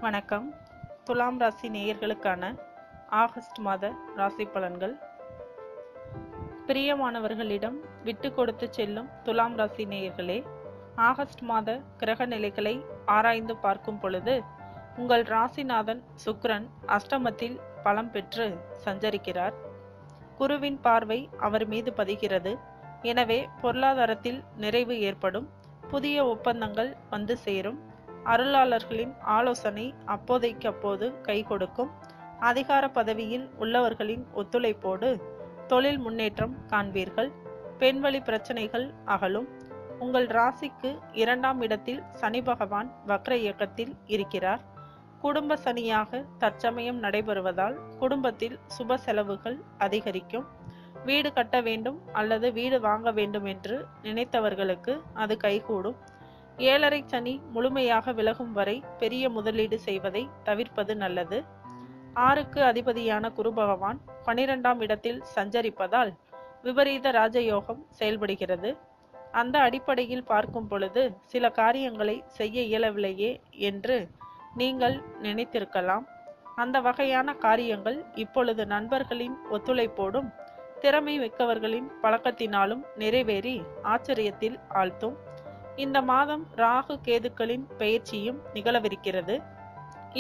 வணக்கம். துலாம் ராசி நேயர்களுக்கான ஆகஸ்ட் மாத ராசி பலன்கள். பிரியமானவர்களிடம் விட்டு கொடுத்து செல்லும் துலாம் ராசி நேயர்களே, ஆகஸ்ட் மாத கிரக நிலைகளை ஆராய்ந்து பார்க்கும் பொழுது உங்கள் ராசிநாதன் சுக்கிரன் அஷ்டமத்தில் பலம் பெற்று சஞ்சரிக்கிறார். குருவின் பார்வை அவர் மீது பதிகிறது. எனவே பொருளாதாரத்தில் நிறைவு ஏற்படும். புதிய ஒப்பந்தங்கள் வந்து சேரும். அருளாளர்களின் ஆலோசனை அப்போதைக்கப்போது கை கொடுக்கும். அதிகார பதவியில் உள்ளவர்களின் ஒத்துழைப்போடு தொழில் முன்னேற்றம் காண்பீர்கள். பெண்வழி பிரச்சனைகள் அகலும். உங்கள் ராசிக்கு 2ஆம் இடத்தில் சனி பகவான் வக்ர இயக்கத்தில் இருக்கிறார். குடும்ப சனியாக தற்சமயம் நடைபெறுவதால் குடும்பத்தில் சுப செலவுகள் அதிகரிக்கும். வீடு கட்ட வேண்டும் அல்லது வீடு வாங்க வேண்டும் என்று நினைத்தவர்களுக்கு அது கைகூடும். 7.5 சனி முழுமையாக விலகும் வரை பெரிய முதலீடு செய்வதை தவிர்ப்பது நல்லது. 6க்கு அதிபதியான குரு பகவான் 12ஆம் இடத்தில் சஞ்சரிப்பதால் விபரீத ராஜயோகம் செயல்படுகிறது. அந்த அடிப்படையில் பார்க்கும் பொழுது சில காரியங்களை செய்ய இயலவில்லையே என்று நீங்கள் நினைத்திருக்கலாம். அந்த வகையான காரியங்கள் இப்பொழுது நண்பர்களின் ஒத்துழைப்போடும் திறமை மிக்கவர்களின் பழக்கத்தினாலும் நிறைவேறி ஆச்சரியத்தில் ஆழ்த்தும். இந்த மாதம் ராகு கேதுக்களின் பெயர்ச்சியும் நிகழவிருக்கிறது.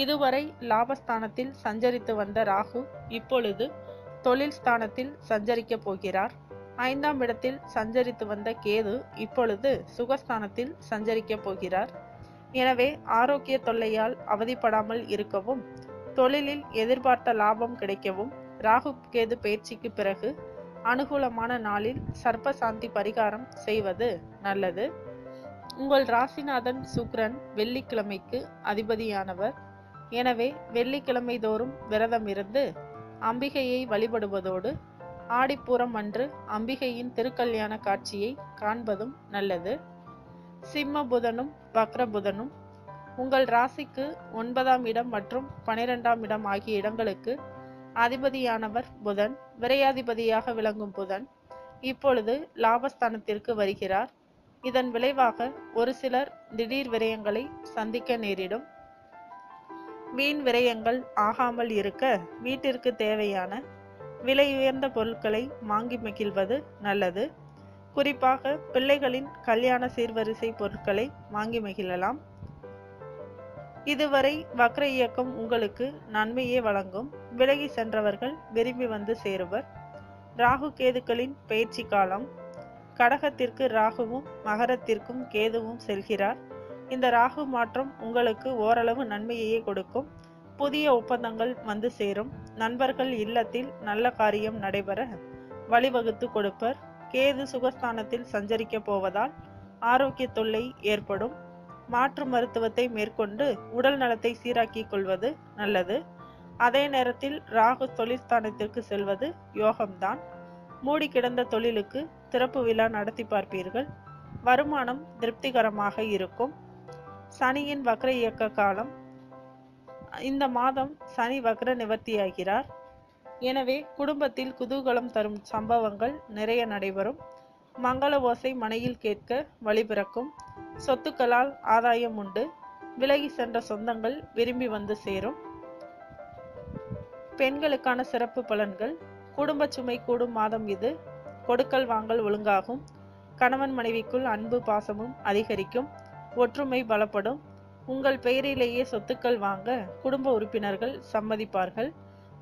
இதுவரை லாபஸ்தானத்தில் சஞ்சரித்து வந்த ராகு இப்பொழுது தொழில் ஸ்தானத்தில் சஞ்சரிக்க போகிறார். 5ஆம் இடத்தில் சஞ்சரித்து வந்த கேது இப்பொழுது சுகஸ்தானத்தில் சஞ்சரிக்க போகிறார். எனவே ஆரோக்கிய தொல்லையால் அவதிப்படாமல் இருக்கவும், தொழிலில் எதிர்பார்த்த லாபம் கிடைக்கவும் ராகு கேது பெயர்ச்சிக்கு பிறகு அனுகூலமான நாளில் சர்ப்ப சாந்தி பரிகாரம் செய்வது நல்லது. உங்கள் ராசிநாதன் சுக்கிரன் வெள்ளிக்கிழமைக்கு அதிபதியானவர். எனவே வெள்ளிக்கிழமை தோறும் விரதம் இருந்து அம்பிகையை வழிபடுவதோடு ஆடிப்பூரம் அன்று அம்பிகையின் திருக்கல்யாண காட்சியை காண்பதும் நல்லது. சிம்ம புதனும் வக்ர புதனும் உங்கள் ராசிக்கு 9ஆம் இடம் மற்றும் 12ஆம் இடம் ஆகிய இடங்களுக்கு அதிபதியானவர் புதன். விரையாதிபதியாக விளங்கும் புதன் இப்பொழுது லாபஸ்தானத்திற்கு வருகிறார். இதன் விளைவாக ஒரு சிலர் திடீர் விரயங்களை சந்திக்க நேரிடும். வீண் விரயங்கள் ஆகாமல் இருக்க வீட்டிற்கு தேவையான விலை உயர்ந்த பொருட்களை வாங்கி மகிழ்வது நல்லது. குறிப்பாக பிள்ளைகளின் கல்யாண சீர்வரிசை பொருட்களை வாங்கி மகிழலாம். இதுவரை வக்ர இயக்கம் உங்களுக்கு நன்மையே வழங்கும். விலகி சென்றவர்கள் விரும்பி வந்து சேருவர். ராகு கேதுக்களின் பயிற்சி காலம். கடகத்திற்கு ராகுவும் மகரத்திற்கும் கேதுவும் செல்கிறார். இந்த ராகு மாற்றம் உங்களுக்கு ஓரளவு நன்மையையே கொடுக்கும். புதிய ஒப்பந்தங்கள் வந்து சேரும். நண்பர்கள் இல்லத்தில் நல்ல காரியம் நடைபெற வழிவகுத்து கொடுப்பர். கேது சுகஸ்தானத்தில் சஞ்சரிக்க போவதால் ஆரோக்கிய தொல்லை ஏற்படும். மாற்று மருத்துவத்தை மேற்கொண்டு உடல் நலத்தை சீராக்கிக் கொள்வது நல்லது. அதே நேரத்தில் ராகு தொழில்ஸ்தானத்திற்கு செல்வது யோகம்தான். மூடி கிடந்த தொழிலுக்கு திறப்பு விழா நடத்தி பார்ப்பீர்கள். வருமானம் திருப்திகரமாக இருக்கும். சனியின் வக்ர இயக்க காலம். இந்த மாதம் சனி வக்ர நிவர்த்தியாகிறார். எனவே குடும்பத்தில் குதூகலம் தரும் சம்பவங்கள் நிறைய நடைபெறும். மங்கள ஓசை மனையில் கேட்க வழிபிறக்கும். சொத்துக்களால் ஆதாயம் உண்டு. விலகி சென்ற சொந்தங்கள் விரும்பி வந்து சேரும். பெண்களுக்கான சிறப்பு பலன்கள். குடும்ப சுமை கூடும் மாதம் இது. கொடுக்கல் வாங்கல் ஒழுங்காகும். கணவன் மனைவிக்குள் அன்பு பாசமும் அதிகரிக்கும். ஒற்றுமை பலப்படும். உங்கள் பெயரிலேயே சொத்துக்கள் வாங்க குடும்ப உறுப்பினர்கள் சம்மதிப்பார்கள்.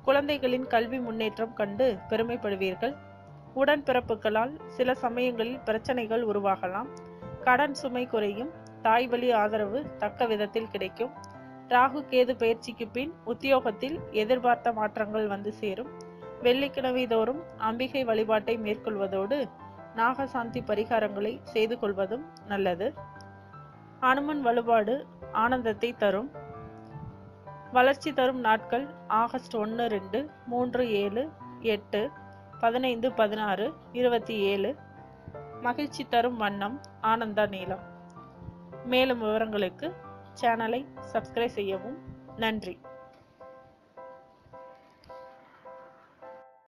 குழந்தைகளின் கல்வி முன்னேற்றம் கண்டு பெருமைப்படுவீர்கள். உடன்பிறப்புகளால் சில சமயங்களில் பிரச்சனைகள் உருவாகலாம். கடன் சுமை குறையும். தாய் வழி ஆதரவு தக்க விதத்தில் கிடைக்கும். ராகு கேது பயிற்சிக்கு பின் உத்தியோகத்தில் எதிர்பார்த்த மாற்றங்கள் வந்து சேரும். வெள்ளிக்கிழமை தோறும் அம்பிகை வழிபாட்டை மேற்கொள்வதோடு நாகசாந்தி பரிகாரங்களை செய்து கொள்வதும் நல்லது. அனுமன் வழிபாடு ஆனந்தத்தை தரும். வளர்ச்சி தரும் நாட்கள் ஆகஸ்ட் 1, 2, 3, 7, 8, 15, 16, 27. மகிழ்ச்சி தரும் வண்ணம் ஆனந்த நீலம். மேலும் விவரங்களுக்கு சேனலை சப்ஸ்கிரைப் செய்யவும். நன்றி.